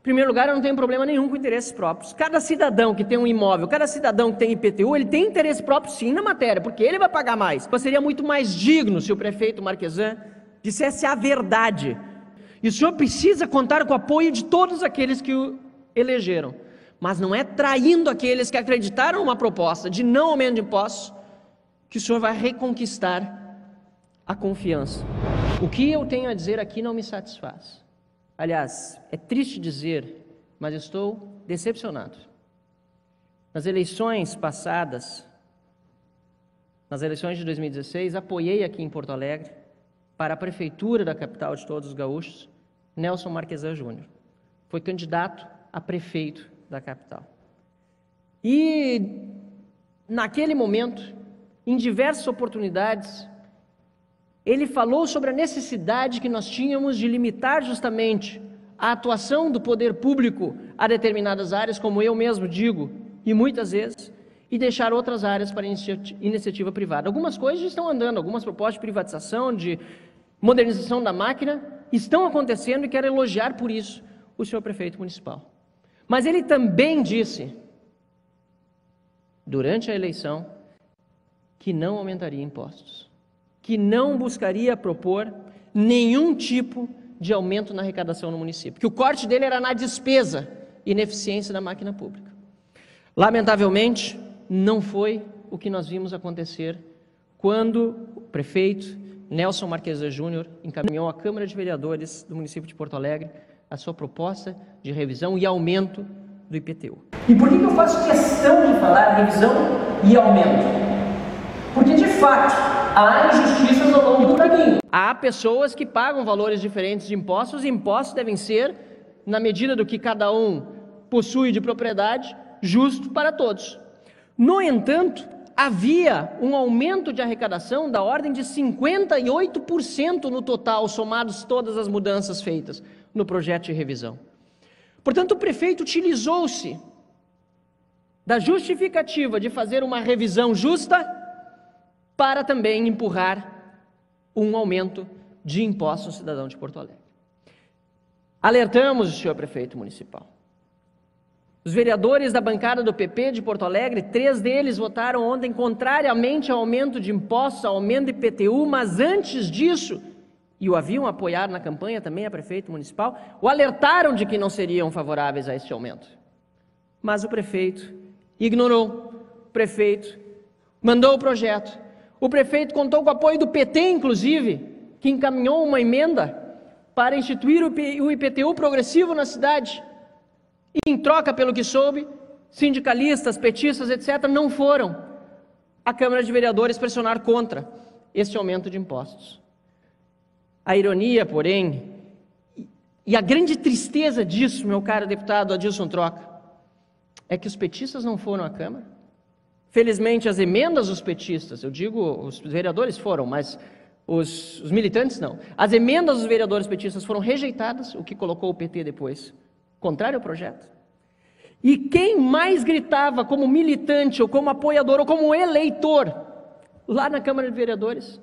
primeiro lugar, eu não tenho problema nenhum com interesses próprios. Cada cidadão que tem um imóvel, cada cidadão que tem IPTU, ele tem interesse próprio sim na matéria, porque ele vai pagar mais. Mas seria muito mais digno se o prefeito Marquesan dissesse a verdade. E o senhor precisa contar com o apoio de todos aqueles que o elegeram. Mas não é traindo aqueles que acreditaram numa proposta de não aumento de impostos que o senhor vai reconquistar a confiança. O que eu tenho a dizer aqui não me satisfaz. Aliás, é triste dizer, mas estou decepcionado. Nas eleições passadas, nas eleições de 2016, apoiei aqui em Porto Alegre, para a prefeitura da capital de todos os gaúchos, Nelson Marquesan Júnior. Foi candidato a prefeito da capital. E, naquele momento, em diversas oportunidades, ele falou sobre a necessidade que nós tínhamos de limitar justamente a atuação do poder público a determinadas áreas, como eu mesmo digo, e muitas vezes, e deixar outras áreas para iniciativa privada. Algumas coisas estão andando, algumas propostas de privatização, de modernização da máquina, estão acontecendo e quero elogiar por isso o senhor prefeito municipal. Mas ele também disse, durante a eleição, que não aumentaria impostos, que não buscaria propor nenhum tipo de aumento na arrecadação no município, que o corte dele era na despesa e ineficiência da máquina pública. Lamentavelmente, não foi o que nós vimos acontecer quando o prefeito Nelson Marquesan Júnior encaminhou à Câmara de Vereadores do município de Porto Alegre a sua proposta de revisão e aumento do IPTU. E por que eu faço questão de falar revisão e aumento? Porque, de fato, há injustiças ao longo do caminho. Há pessoas que pagam valores diferentes de impostos, e impostos devem ser, na medida do que cada um possui de propriedade, justo para todos. No entanto, havia um aumento de arrecadação da ordem de 58% no total, somados todas as mudanças feitas no projeto de revisão. Portanto, o prefeito utilizou-se da justificativa de fazer uma revisão justa para também empurrar um aumento de impostos ao cidadão de Porto Alegre. Alertamos o senhor prefeito municipal. Os vereadores da bancada do PP de Porto Alegre, 3 deles votaram ontem contrariamente ao aumento de impostos, ao aumento de IPTU, mas antes disso, e o haviam apoiado na campanha também a prefeito municipal, o alertaram de que não seriam favoráveis a este aumento. Mas o prefeito ignorou, o prefeito mandou o projeto, o prefeito contou com o apoio do PT, inclusive, que encaminhou uma emenda para instituir o IPTU progressivo na cidade. E, em troca, pelo que soube, sindicalistas, petistas, etc., não foram à Câmara de Vereadores pressionar contra este aumento de impostos. A ironia, porém, e a grande tristeza disso, meu caro deputado Adilson Troca, é que os petistas não foram à Câmara. Felizmente, as emendas dos petistas, eu digo, os vereadores foram, mas os militantes não. As emendas dos vereadores petistas foram rejeitadas, o que colocou o PT depois contrário ao projeto. E quem mais gritava como militante, ou como apoiador, ou como eleitor, lá na Câmara de Vereadores,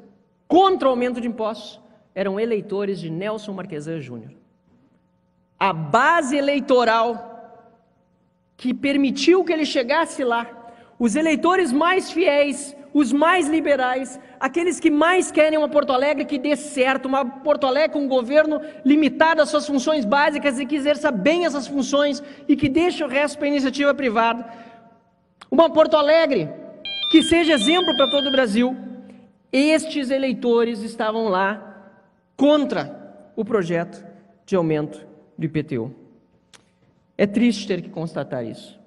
contra o aumento de impostos, eram eleitores de Nelson Marquesan Júnior. A base eleitoral que permitiu que ele chegasse lá, os eleitores mais fiéis, os mais liberais, aqueles que mais querem uma Porto Alegre que dê certo, uma Porto Alegre com um governo limitado às suas funções básicas e que exerça bem essas funções e que deixe o resto para a iniciativa privada. Uma Porto Alegre que seja exemplo para todo o Brasil. Estes eleitores estavam lá contra o projeto de aumento do IPTU. É triste ter que constatar isso.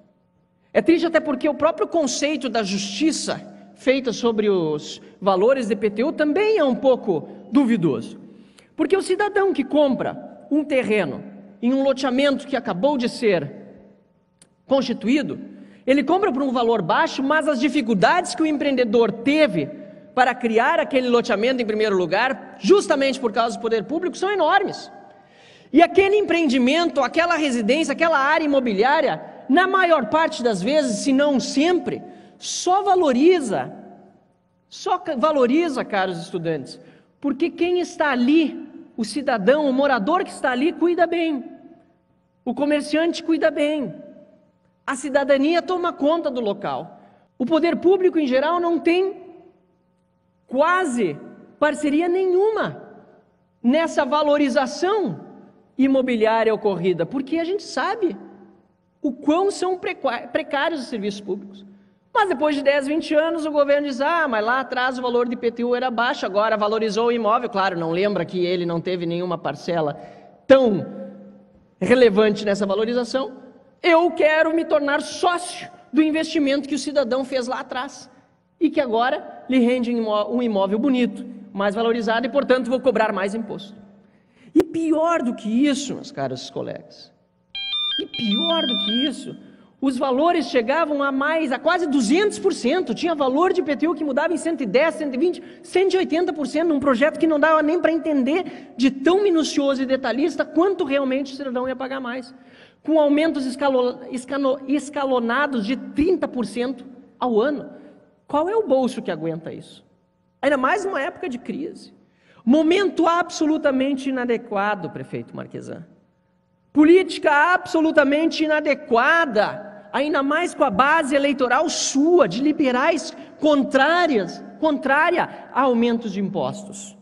É triste até porque o próprio conceito da justiça feita sobre os valores de IPTU também é um pouco duvidoso. Porque o cidadão que compra um terreno em um loteamento que acabou de ser constituído, ele compra por um valor baixo, mas as dificuldades que o empreendedor teve para criar aquele loteamento em primeiro lugar, justamente por causa do poder público, são enormes. E aquele empreendimento, aquela residência, aquela área imobiliária, na maior parte das vezes, se não sempre, só valoriza, caros estudantes, porque quem está ali, o cidadão, o morador que está ali, cuida bem. o comerciante cuida bem, a cidadania toma conta do local. O poder público, em geral, não tem quase parceria nenhuma nessa valorização imobiliária ocorrida, porque a gente sabe o quão são precários os serviços públicos. Mas depois de 10, 20 anos, o governo diz, mas lá atrás o valor de IPTU era baixo, agora valorizou o imóvel. Claro, não lembra que ele não teve nenhuma parcela tão relevante nessa valorização. Eu quero me tornar sócio do investimento que o cidadão fez lá atrás e que agora lhe rende um imóvel bonito, mais valorizado e, portanto, vou cobrar mais imposto. E pior do que isso, meus caros colegas, os valores chegavam a quase 200%, tinha valor de IPTU que mudava em 110, 120, 180%, num projeto que não dava nem para entender de tão minucioso e detalhista quanto realmente o cidadão ia pagar mais, com aumentos escalonados de 30% ao ano. Qual é o bolso que aguenta isso? Ainda mais numa época de crise. Momento absolutamente inadequado, prefeito Marquesan. Política absolutamente inadequada, ainda mais com a base eleitoral sua, de liberais contrária a aumentos de impostos.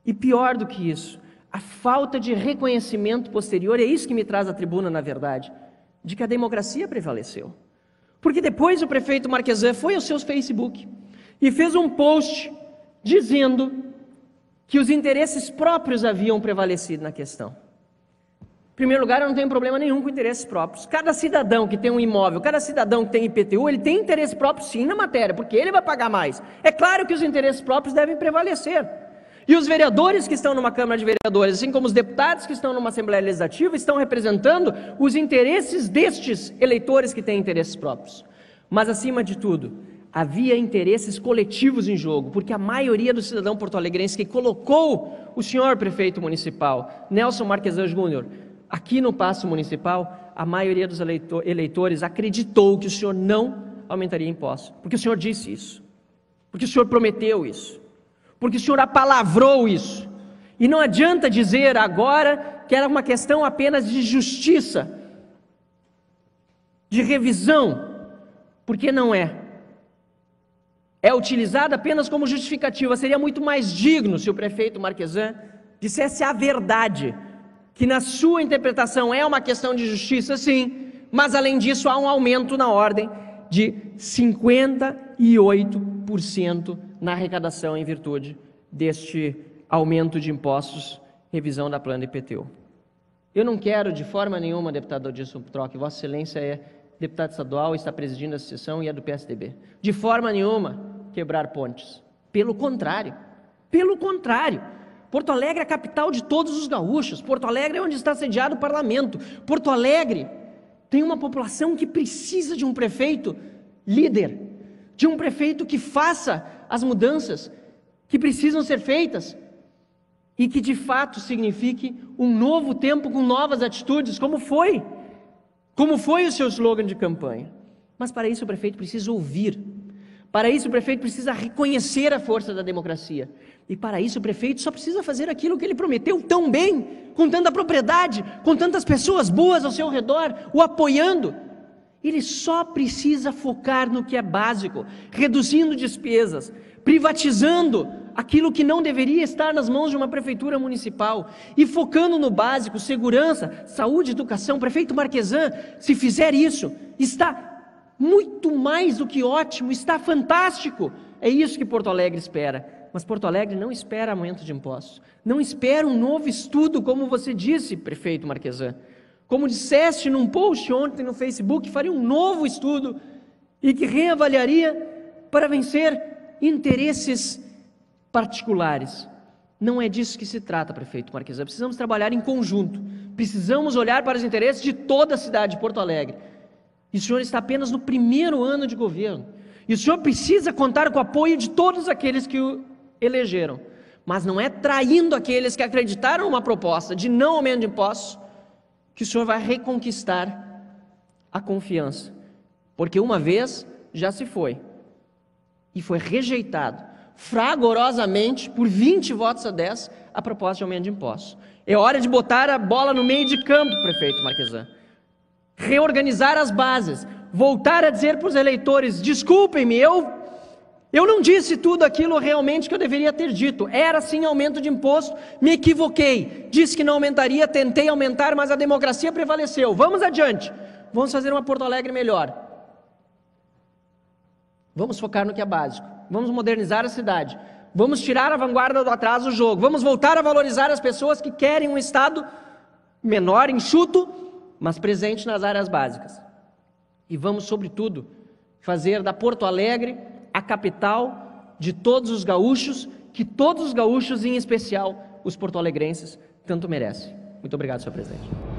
E pior do que isso, a falta de reconhecimento posterior, é isso que me traz à tribuna, na verdade, de que a democracia prevaleceu. Porque depois o prefeito Marquesan foi ao seu Facebook e fez um post dizendo que os interesses próprios haviam prevalecido na questão. Em primeiro lugar, eu não tenho problema nenhum com interesses próprios. Cada cidadão que tem um imóvel, cada cidadão que tem IPTU, ele tem interesse próprio sim na matéria, porque ele vai pagar mais. É claro que os interesses próprios devem prevalecer. E os vereadores que estão numa Câmara de Vereadores, assim como os deputados que estão numa Assembleia Legislativa, estão representando os interesses destes eleitores que têm interesses próprios. Mas, acima de tudo, havia interesses coletivos em jogo, porque a maioria do cidadão porto-alegrense que colocou o senhor prefeito municipal, Nelson Marquesan Júnior, aqui no Paço Municipal, a maioria dos eleitores acreditou que o senhor não aumentaria impostos, porque o senhor disse isso, porque o senhor prometeu isso, porque o senhor apalavrou isso. E não adianta dizer agora que era uma questão apenas de justiça, de revisão, porque não é. É utilizada apenas como justificativa. Seria muito mais digno se o prefeito Marquesan dissesse a verdade, que na sua interpretação é uma questão de justiça, sim, mas além disso há um aumento na ordem de 58% na arrecadação em virtude deste aumento de impostos, revisão da plana IPTU. Eu não quero de forma nenhuma, deputado Odilson Troque, Vossa Excelência é deputado estadual, está presidindo a sessão e é do PSDB, de forma nenhuma quebrar pontes. Pelo contrário, Porto Alegre é a capital de todos os gaúchos, Porto Alegre é onde está sediado o parlamento, Porto Alegre tem uma população que precisa de um prefeito líder, de um prefeito que faça as mudanças que precisam ser feitas e que de fato signifique um novo tempo com novas atitudes, como foi o seu slogan de campanha. Mas para isso o prefeito precisa ouvir, para isso o prefeito precisa reconhecer a força da democracia, e para isso o prefeito só precisa fazer aquilo que ele prometeu tão bem, com tanta propriedade, com tantas pessoas boas ao seu redor, o apoiando. Ele só precisa focar no que é básico, reduzindo despesas, privatizando aquilo que não deveria estar nas mãos de uma prefeitura municipal e focando no básico, segurança, saúde, educação. Prefeito Marquesan, se fizer isso, está muito mais do que ótimo, está fantástico. É isso que Porto Alegre espera. Mas Porto Alegre não espera aumento de impostos, não espera um novo estudo, como você disse, prefeito Marquesan. Como disseste num post ontem no Facebook, faria um novo estudo e que reavaliaria para vencer interesses particulares. Não é disso que se trata, prefeito Marquesan. Precisamos trabalhar em conjunto, precisamos olhar para os interesses de toda a cidade de Porto Alegre. E o senhor está apenas no primeiro ano de governo, e o senhor precisa contar com o apoio de todos aqueles que o elegeram, mas não é traindo aqueles que acreditaram numa proposta de não aumento de impostos que o senhor vai reconquistar a confiança, porque uma vez já se foi, e foi rejeitado fragorosamente, por 20 votos a 10, a proposta de aumento de impostos. É hora de botar a bola no meio de campo, prefeito Marquesan. Reorganizar as bases, voltar a dizer para os eleitores: desculpem-me, eu não disse tudo aquilo realmente que eu deveria ter dito. Era sim aumento de imposto, me equivoquei. Disse que não aumentaria, tentei aumentar, mas a democracia prevaleceu. Vamos adiante. Vamos fazer uma Porto Alegre melhor. Vamos focar no que é básico. Vamos modernizar a cidade. Vamos tirar a vanguarda do atraso do jogo. Vamos voltar a valorizar as pessoas que querem um Estado menor, enxuto, mas presente nas áreas básicas. E vamos, sobretudo, fazer da Porto Alegre a capital de todos os gaúchos, que todos os gaúchos, em especial os porto-alegrenses, tanto merecem. Muito obrigado, senhor presidente.